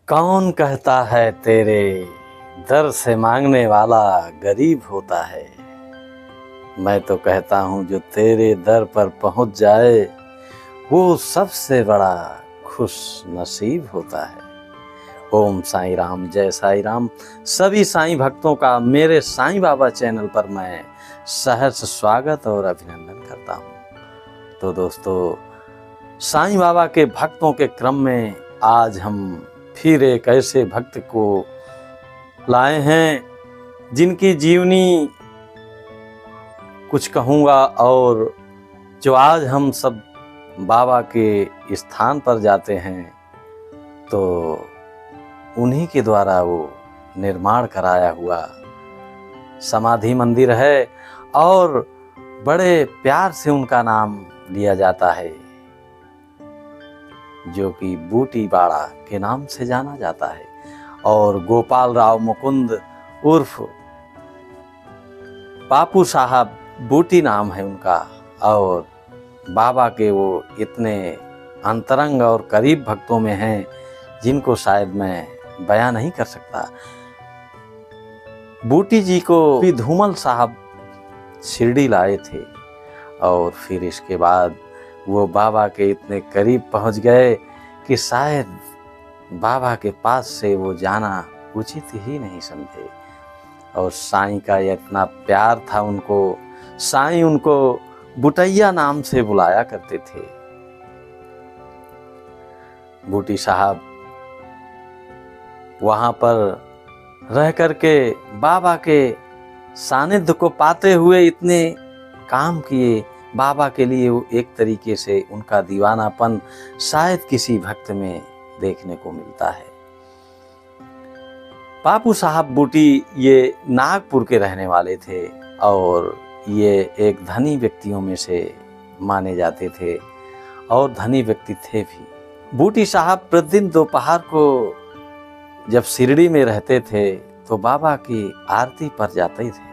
कौन कहता है तेरे दर से मांगने वाला गरीब होता है। मैं तो कहता हूँ जो तेरे दर पर पहुँच जाए वो सबसे बड़ा खुश नसीब होता है। ओम साईं राम, जय साईं राम। सभी साईं भक्तों का मेरे साईं बाबा चैनल पर मैं सहर्ष स्वागत और अभिनंदन करता हूँ। तो दोस्तों, साईं बाबा के भक्तों के क्रम में आज हम फिर एक ऐसे भक्त को लाए हैं जिनकी जीवनी कुछ कहूँगा, और जो आज हम सब बाबा के स्थान पर जाते हैं तो उन्हीं के द्वारा वो निर्माण कराया हुआ समाधि मंदिर है और बड़े प्यार से उनका नाम लिया जाता है, जो कि बूटी बाड़ा के नाम से जाना जाता है। और गोपाल राव मुकुंद उर्फ बापू साहब बूटी नाम है उनका। और बाबा के वो इतने अंतरंग और करीब भक्तों में हैं जिनको शायद मैं बयां नहीं कर सकता। बूटी जी को भी धूमल साहब शिरडी लाए थे और फिर इसके बाद वो बाबा के इतने करीब पहुंच गए कि शायद बाबा के पास से वो जाना उचित ही नहीं समझे। और साईं का इतना प्यार था उनको, साईं उनको बुटैया नाम से बुलाया करते थे। बूटी साहब वहाँ पर रह करके बाबा के सानिध्य को पाते हुए इतने काम किए। बाबा के लिए वो एक तरीके से उनका दीवानापन शायद किसी भक्त में देखने को मिलता है। बापू साहब बूटी ये नागपुर के रहने वाले थे और ये एक धनी व्यक्तियों में से माने जाते थे और धनी व्यक्ति थे भी। बूटी साहब प्रतिदिन दोपहर को जब शिरडी में रहते थे तो बाबा की आरती पर जाते थे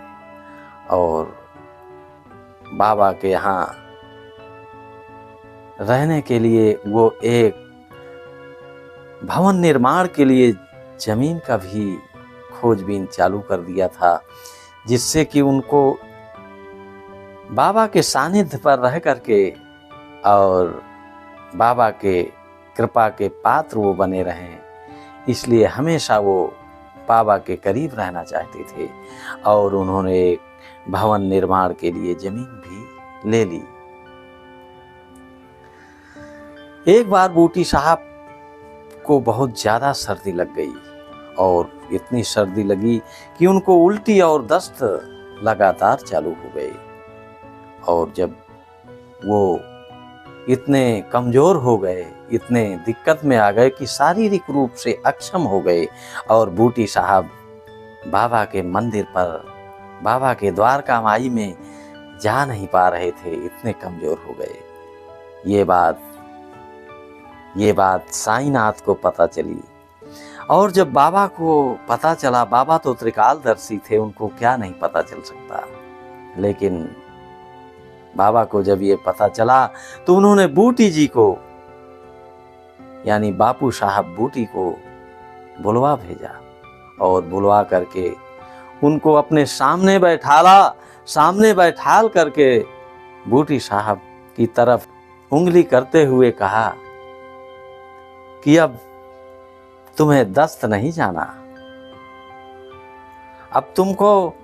और बाबा के यहाँ रहने के लिए वो एक भवन निर्माण के लिए जमीन का भी खोजबीन चालू कर दिया था, जिससे कि उनको बाबा के सानिध्य पर रह करके और बाबा के कृपा के पात्र वो बने रहें, इसलिए हमेशा वो बाबा के करीब रहना चाहते थे। और उन्होंने एक भवन निर्माण के लिए जमीन भी ले ली। एक बार बूटी साहब को बहुत ज़्यादा सर्दी लग गई और इतनी सर्दी लगी कि उनको उल्टी और दस्त लगातार चालू हो गए। और जब वो इतने कमज़ोर हो गए, इतने दिक्कत में आ गए कि शारीरिक रूप से अक्षम हो गए और बूटी साहब बाबा के मंदिर पर, बाबा के द्वारका माई में जा नहीं पा रहे थे, इतने कमज़ोर हो गए। ये बात साईंनाथ को पता चली और जब बाबा को पता चला, बाबा तो त्रिकालदर्शी थे, उनको क्या नहीं पता चल सकता। लेकिन बाबा को जब ये पता चला तो उन्होंने बूटी जी को, यानी बापू साहब बूटी को बुलवा भेजा और बुलवा करके उनको अपने सामने बैठाल करके बूटी साहब की तरफ उंगली करते हुए कहा कि अब तुम्हें दस्त नहीं जाना, अब तुमको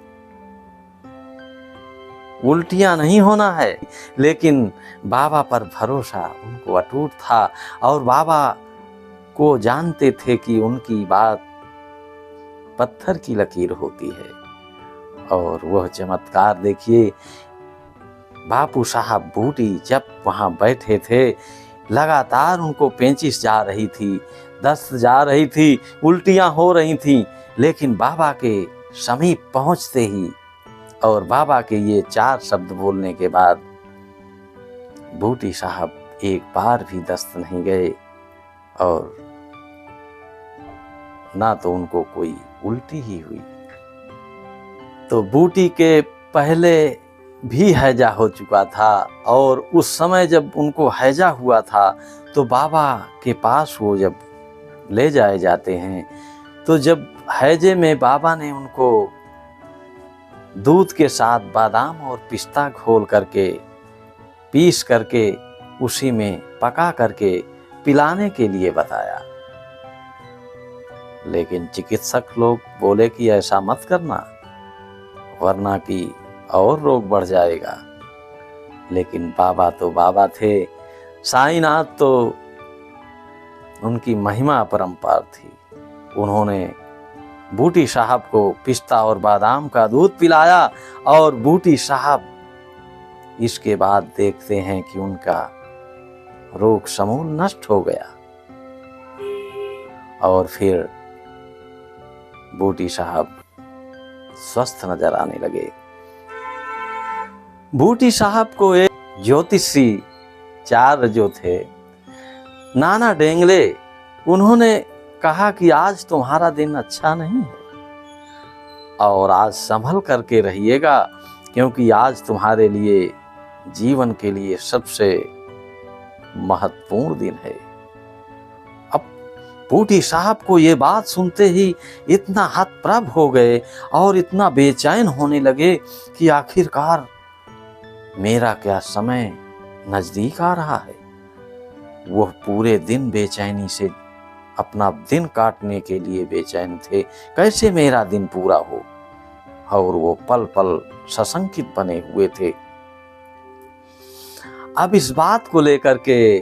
उल्टियां नहीं होना है। लेकिन बाबा पर भरोसा उनको अटूट था और बाबा को जानते थे कि उनकी बात पत्थर की लकीर होती है। और वह चमत्कार देखिए, बापू साहब बूटी जब वहाँ बैठे थे, लगातार उनको पेंचिस जा रही थी, दस्त जा रही थी, उल्टियाँ हो रही थीं, लेकिन बाबा के समीप पहुँचते ही और बाबा के ये 4 शब्द बोलने के बाद बूटी साहब एक बार भी दस्त नहीं गए और ना तो उनको कोई उल्टी ही हुई। तो बूटी के पहले भी हैजा हो चुका था और उस समय जब उनको हैजा हुआ था तो बाबा के पास वो जब ले जाए जाते हैं। तो जब हैजे में बाबा ने उनको दूध के साथ बादाम और पिस्ता घोल करके पीस करके उसी में पका करके पिलाने के लिए बताया, लेकिन चिकित्सक लोग बोले कि ऐसा मत करना वरना कि और रोग बढ़ जाएगा। लेकिन बाबा तो बाबा थे, साईनाथ तो उनकी महिमा अपरंपार थी। उन्होंने बूटी साहब को पिस्ता और बादाम का दूध पिलाया और बूटी साहब इसके बाद देखते हैं कि उनका रोग समूल नष्ट हो गया और फिर बूटी साहब स्वस्थ नजर आने लगे। बूटी साहब को एक ज्योतिषी चार जो थे नाना डेंगले, उन्होंने कहा कि आज तुम्हारा दिन अच्छा नहीं है और आज संभल करके रहिएगा, क्योंकि आज तुम्हारे लिए जीवन के लिए सबसे महत्वपूर्ण दिन है। अब बूटी साहब को ये बात सुनते ही इतना हतप्रभ हो गए और इतना बेचैन होने लगे कि आखिरकार मेरा क्या समय नजदीक आ रहा है। वह पूरे दिन बेचैनी से अपना दिन काटने के लिए बेचैन थे, कैसे मेरा दिन पूरा हो, और वो पल पल सशंकित बने हुए थे। अब इस बात को लेकर के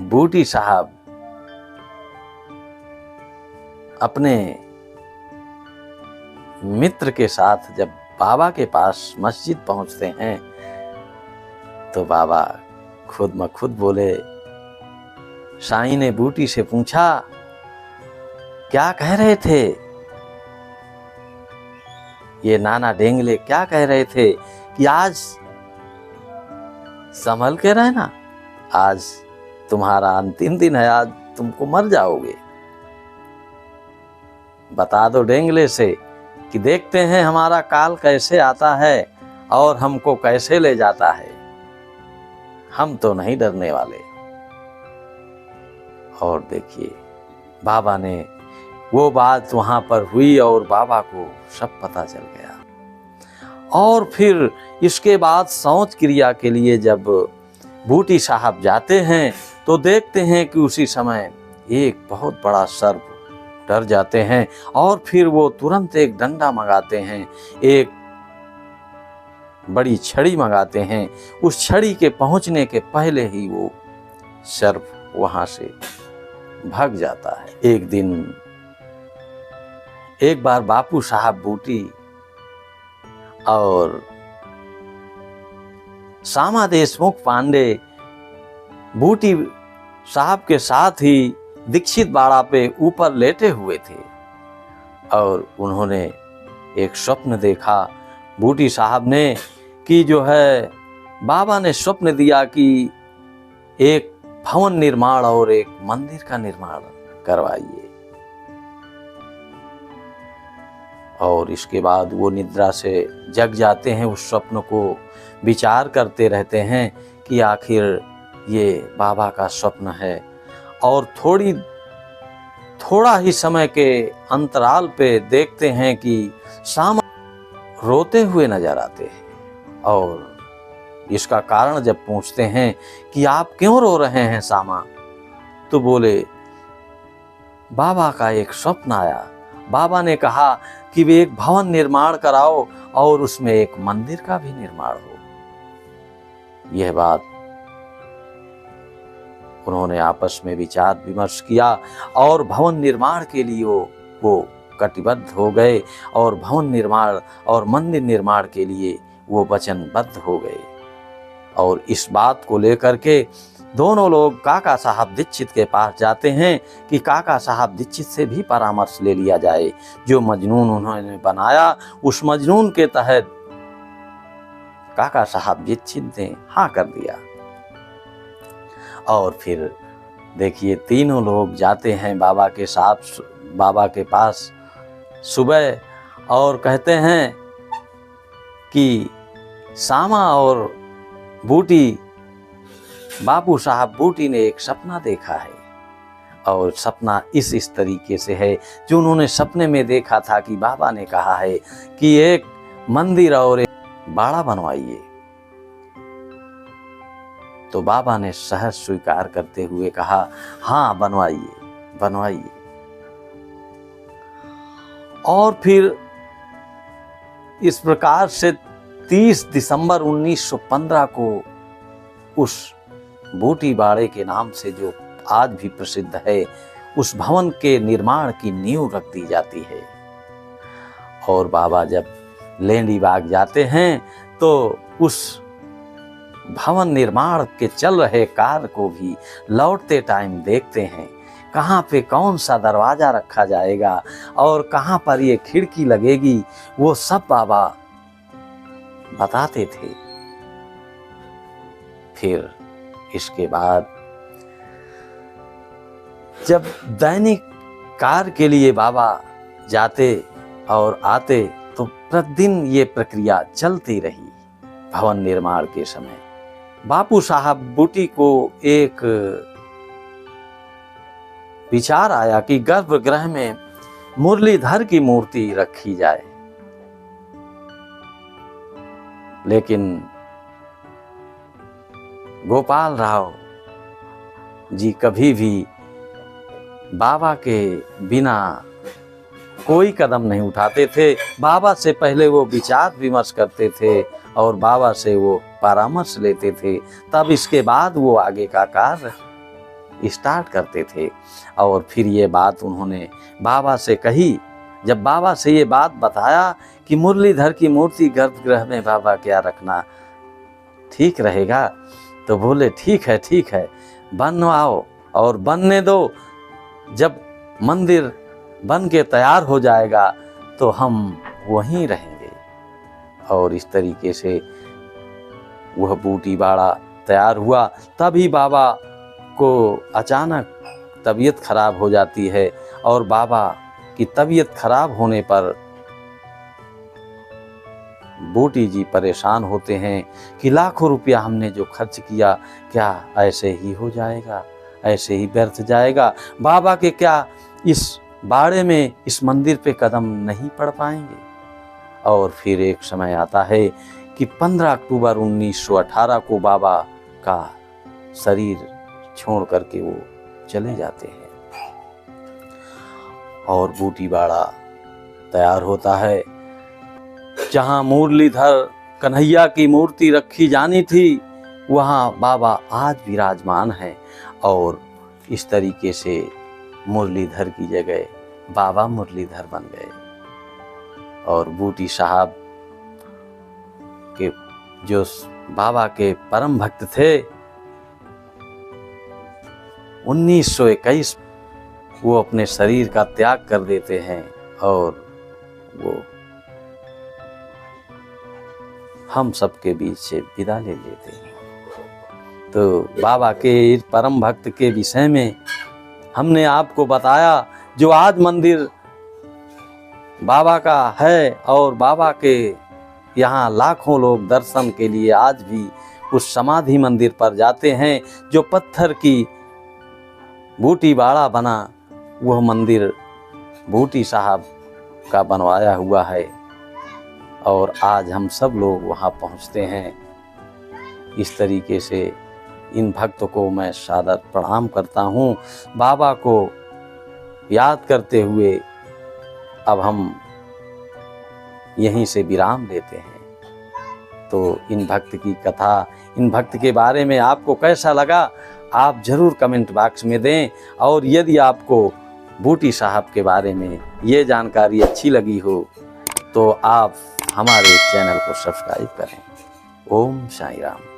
बूटी साहब अपने मित्र के साथ जब बाबा के पास मस्जिद पहुंचते हैं तो बाबा खुद म खुद बोले। साईं ने बूटी से पूछा, क्या कह रहे थे ये नाना डेंगले, क्या कह रहे थे कि आज संभल के रहना, आज तुम्हारा अंतिम दिन है, आज तुमको मर जाओगे। बता दो डेंगले से कि देखते हैं हमारा काल कैसे आता है और हमको कैसे ले जाता है, हम तो नहीं डरने वाले। और देखिए बाबा ने वो बात वहां पर हुई और बाबा को सब पता चल गया। और फिर इसके बाद शौच क्रिया के लिए जब बूटी साहब जाते हैं तो देखते हैं कि उसी समय एक बहुत बड़ा सर्प, डर जाते हैं और फिर वो तुरंत एक डंडा मंगाते हैं, एक बड़ी छड़ी मंगाते हैं। उस छड़ी के पहुंचने के पहले ही वो सर्प वहां से भाग जाता है। एक दिन एक बार बापू साहब बूटी और सामा देशमुख पांडे बूटी साहब के साथ ही दीक्षित बाड़ा पे ऊपर लेटे हुए थे और उन्होंने एक स्वप्न देखा बूटी साहब ने कि जो है बाबा ने स्वप्न दिया कि एक भवन निर्माण और एक मंदिर का निर्माण करवाइए। और इसके बाद वो निद्रा से जग जाते हैं, उस स्वप्न को विचार करते रहते हैं कि आखिर ये बाबा का स्वप्न है। और थोड़ा ही समय के अंतराल पे देखते हैं कि सामा रोते हुए नजर आते हैं और इसका कारण जब पूछते हैं कि आप क्यों रो रहे हैं सामा, तो बोले बाबा का एक स्वप्न आया, बाबा ने कहा कि वे एक भवन निर्माण कराओ और उसमें एक मंदिर का भी निर्माण हो। यह बात उन्होंने आपस में विचार विमर्श किया और भवन निर्माण के लिए वो कटिबद्ध हो गए और भवन निर्माण और मंदिर निर्माण के लिए वो वचनबद्ध हो गए। और इस बात को लेकर के दोनों लोग काका साहब दीक्षित के पास जाते हैं कि काका साहब दीक्षित से भी परामर्श ले लिया जाए। जो मजनून उन्होंने बनाया उस मजनून के तहत काका साहब दीक्षित ने हाँ कर दिया। और फिर देखिए तीनों लोग जाते हैं बाबा के साथ, बाबा के पास सुबह और कहते हैं कि सामा और बूटी, बापू साहब बूटी ने एक सपना देखा है और सपना इस तरीके से है जो उन्होंने सपने में देखा था कि बाबा ने कहा है कि एक मंदिर और एक बाड़ा बनवाइए। तो बाबा ने सहज स्वीकार करते हुए कहा, हाँ बनवाइए बनवाइए। और फिर इस प्रकार से 30 दिसंबर 1915 को उस बूटी बाड़े के नाम से जो आज भी प्रसिद्ध है, उस भवन के निर्माण की नींव रख दी जाती है। और बाबा जब लेंडी बाग जाते हैं तो उस भवन निर्माण के चल रहे कार्य को भी लौटते टाइम देखते हैं, कहाँ पे कौन सा दरवाजा रखा जाएगा और कहाँ पर ये खिड़की लगेगी, वो सब बाबा बताते थे। फिर इसके बाद जब दैनिक कार्य के लिए बाबा जाते और आते तो प्रतिदिन ये प्रक्रिया चलती रही। भवन निर्माण के समय बापू साहब बूटी को एक विचार आया कि गर्भगृह में मुरलीधर की मूर्ति रखी जाए, लेकिन गोपाल राव जी कभी भी बाबा के बिना कोई कदम नहीं उठाते थे। बाबा से पहले वो विचार विमर्श करते थे और बाबा से वो परामर्श लेते थे, तब इसके बाद वो आगे का कार्य स्टार्ट करते थे। और फिर ये बात उन्होंने बाबा से कही। जब बाबा से ये बात बताया कि मुरलीधर की मूर्ति गर्भगृह में बाबा क्या रखना ठीक रहेगा, तो बोले ठीक है बनवाओ और बनने दो। जब मंदिर बन के तैयार हो जाएगा तो हम वहीं रहेंगे। और इस तरीके से वह बूटी बाड़ा तैयार हुआ। तभी बाबा को अचानक तबीयत खराब हो जाती है और बाबा की तबीयत खराब होने पर बूटी जी परेशान होते हैं कि लाखों रुपया हमने जो खर्च किया क्या ऐसे ही हो जाएगा, ऐसे ही व्यर्थ जाएगा। बाबा के क्या इस बाड़े में, इस मंदिर पे कदम नहीं पड़ पाएंगे। और फिर एक समय आता है कि 15 अक्टूबर 1918 को बाबा का शरीर छोड़ करके वो चले जाते हैं और बूटी बाड़ा तैयार होता है। जहाँ मुरलीधर कन्हैया की मूर्ति रखी जानी थी, वहाँ बाबा आज विराजमान है। और इस तरीके से मुरलीधर की जगह बाबा मुरलीधर बन गए। और बूटी साहब के जो बाबा के परम भक्त थे, 1921 वो अपने शरीर का त्याग कर देते हैं और वो हम सबके बीच से विदा ले लेते हैं। तो बाबा के इस परम भक्त के विषय में हमने आपको बताया, जो आज मंदिर बाबा का है और बाबा के यहाँ लाखों लोग दर्शन के लिए आज भी उस समाधि मंदिर पर जाते हैं। जो पत्थर की बूटी बाड़ा बना, वह मंदिर बूटी साहब का बनवाया हुआ है और आज हम सब लोग वहाँ पहुँचते हैं। इस तरीके से इन भक्तों को मैं सादर प्रणाम करता हूँ। बाबा को याद करते हुए अब हम यहीं से विराम लेते हैं। तो इन भक्त की कथा, इन भक्त के बारे में आपको कैसा लगा, आप ज़रूर कमेंट बॉक्स में दें। और यदि आपको बूटी साहब के बारे में ये जानकारी अच्छी लगी हो तो आप हमारे चैनल को सब्सक्राइब करें। ओम साईं राम।